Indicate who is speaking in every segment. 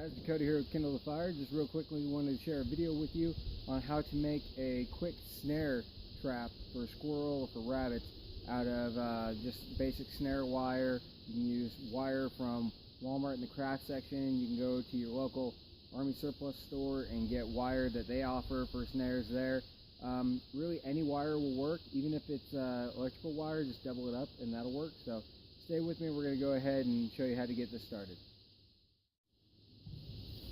Speaker 1: guys, Dakota here with Kindle the Fire. Just real quickly wanted to share a video with you on how to make a quick snare trap for a squirrel or for rabbits out of just basic snare wire. You can use wire from Walmart in the craft section. You can go to your local Army surplus store and get wire that they offer for snares there. Really any wire will work, even if it's electrical wire. Just double it up and that'll work. So stay with me, we're going to go ahead and show you how to get this started.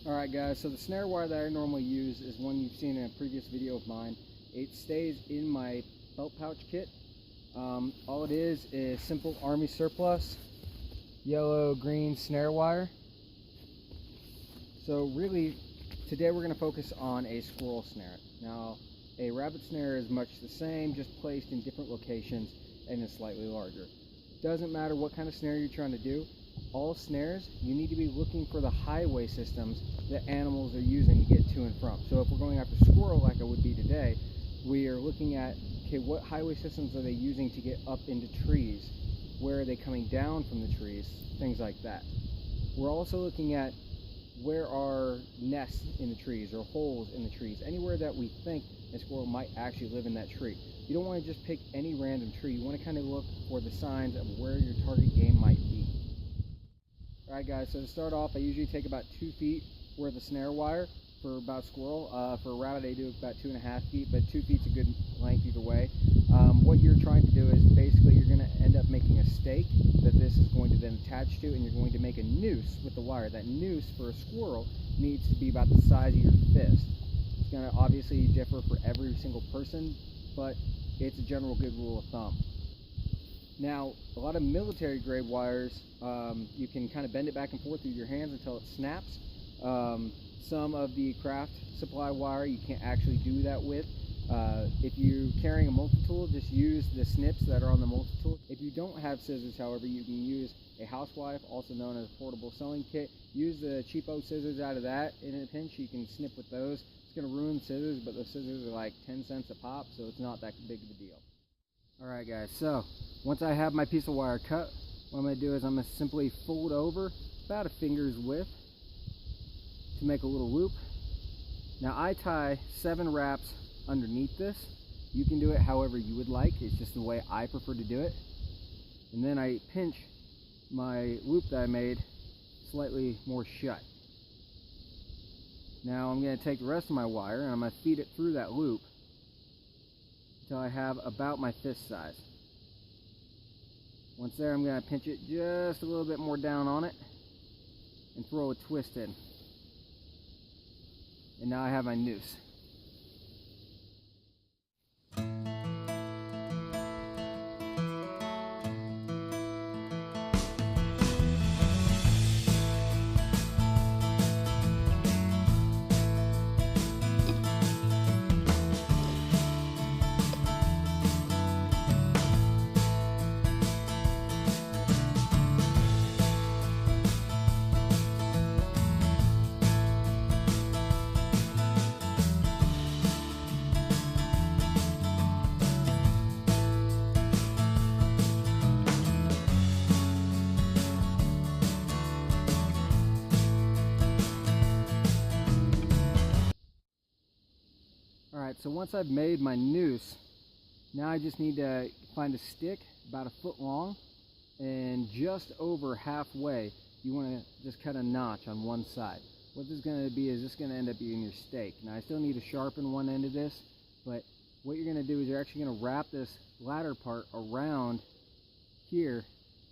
Speaker 1: Alright guys, so the snare wire that I normally use is one you've seen in a previous video of mine. It stays in my belt pouch kit. All it is simple Army surplus yellow green snare wire. So really today we're going to focus on a squirrel snare. Now a rabbit snare is much the same, just placed in different locations and is slightly larger. Doesn't matter what kind of snare you're trying to do. All snares, you need to be looking for the highway systems that animals are using to get to and from. So if we're going after squirrel like I would be today, we are looking at, okay, what highway systems are they using to get up into trees? Where are they coming down from the trees? Things like that. We're also looking at where are nests in the trees or holes in the trees, anywhere that we think a squirrel might actually live in that tree. You don't want to just pick any random tree. You want to kind of look for the signs of where your target game might be. Alright guys, so to start off, I usually take about 2 feet worth of snare wire for about squirrel. For a rabbit I do about 2.5 feet, but 2 feet's a good length either way. What you're trying to do is basically you're going to end up making a stake that this is going to then attach to, and you're going to make a noose with the wire. That noose for a squirrel needs to be about the size of your fist. It's going to obviously differ for every single person, but it's a general good rule of thumb. Now, a lot of military grade wires, you can kind of bend it back and forth through your hands until it snaps. Some of the craft supply wire you can't actually do that with. If you're carrying a multi-tool, just use the snips that are on the multi-tool. If you don't have scissors, however, you can use a housewife, also known as a portable sewing kit. Use the cheapo scissors out of that. In a pinch, you can snip with those. It's going to ruin scissors, but the scissors are like 10 cents a pop, so it's not that big of a deal. Alright guys, so once I have my piece of wire cut, what I'm going to do is I'm going to simply fold over about a finger's width to make a little loop. Now I tie 7 wraps underneath this. You can do it however you would like. It's just the way I prefer to do it. And then I pinch my loop that I made slightly more shut. Now I'm going to take the rest of my wire and I'm going to feed it through that loop until I have about my fist size. Once there, I'm going to pinch it just a little bit more down on it and throw a twist in. And now I have my noose. Alright, so once I've made my noose, now I just need to find a stick about 1 foot long, and just over halfway you want to just cut a notch on one side. What this is going to be is this going to end up being your stake. Now I still need to sharpen one end of this, but what you're going to do is you're actually going to wrap this latter part around here,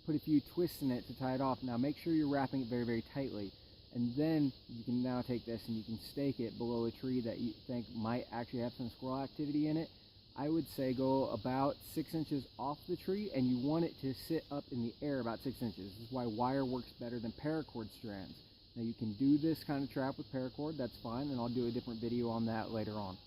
Speaker 1: put a few twists in it to tie it off. Now make sure you're wrapping it very, very tightly. And then you can now take this and you can stake it below a tree that you think might actually have some squirrel activity in it. I would say go about 6 inches off the tree, and you want it to sit up in the air about 6 inches. This is why wire works better than paracord strands. Now you can do this kind of trap with paracord, that's fine, and I'll do a different video on that later on.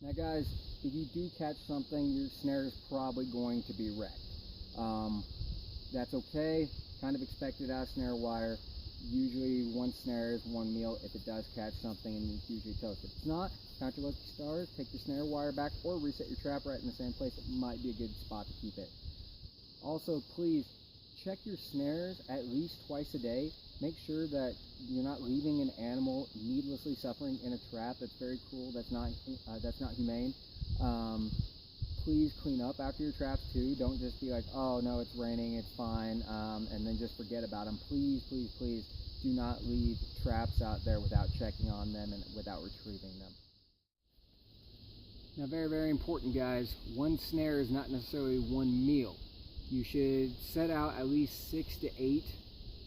Speaker 1: Now guys, if you do catch something, your snare is probably going to be wrecked. That's okay, kind of expected out of snare wire. Usually one snare is one meal if it does catch something, and it's usually toast. If it's not, count your lucky stars, take your snare wire back, or reset your trap right in the same place. It might be a good spot to keep it. Also, please check your snares at least twice a day. Make sure that you're not leaving an animal needlessly suffering in a trap. That's very cruel. That's not humane. Please clean up after your traps too. Don't just be like, oh no, it's raining, it's fine, and then just forget about them. Please, please, please do not leave traps out there without checking on them and without retrieving them. Now, very, very important, guys. One snare is not necessarily one meal. You should set out at least 6 to 8,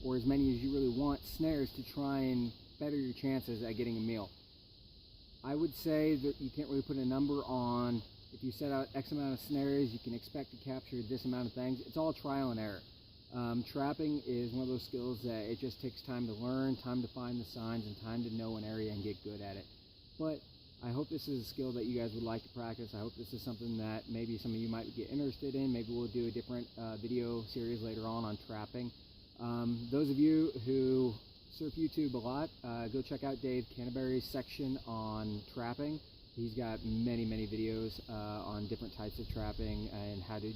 Speaker 1: or as many as you really want, snares to try and better your chances at getting a meal. I would say that you can't really put a number on, if you set out X amount of snares, you can expect to capture this amount of things. It's all trial and error. Trapping is one of those skills that it just takes time to learn, time to find the signs, and time to know an area and get good at it. But I hope this is a skill that you guys would like to practice. I hope this is something that maybe some of you might get interested in. Maybe we'll do a different video series later on trapping. Those of you who surf YouTube a lot, go check out Dave Canterbury's section on trapping. He's got many, many videos on different types of trapping and how to,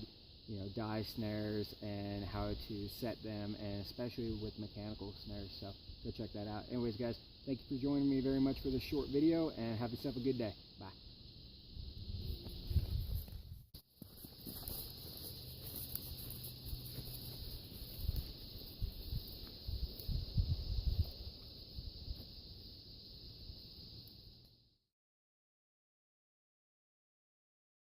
Speaker 1: dye snares and how to set them, and especially with mechanical snares. So go check that out. Anyways, guys, thank you for joining me very much for this short video, and have yourself a good day. Bye.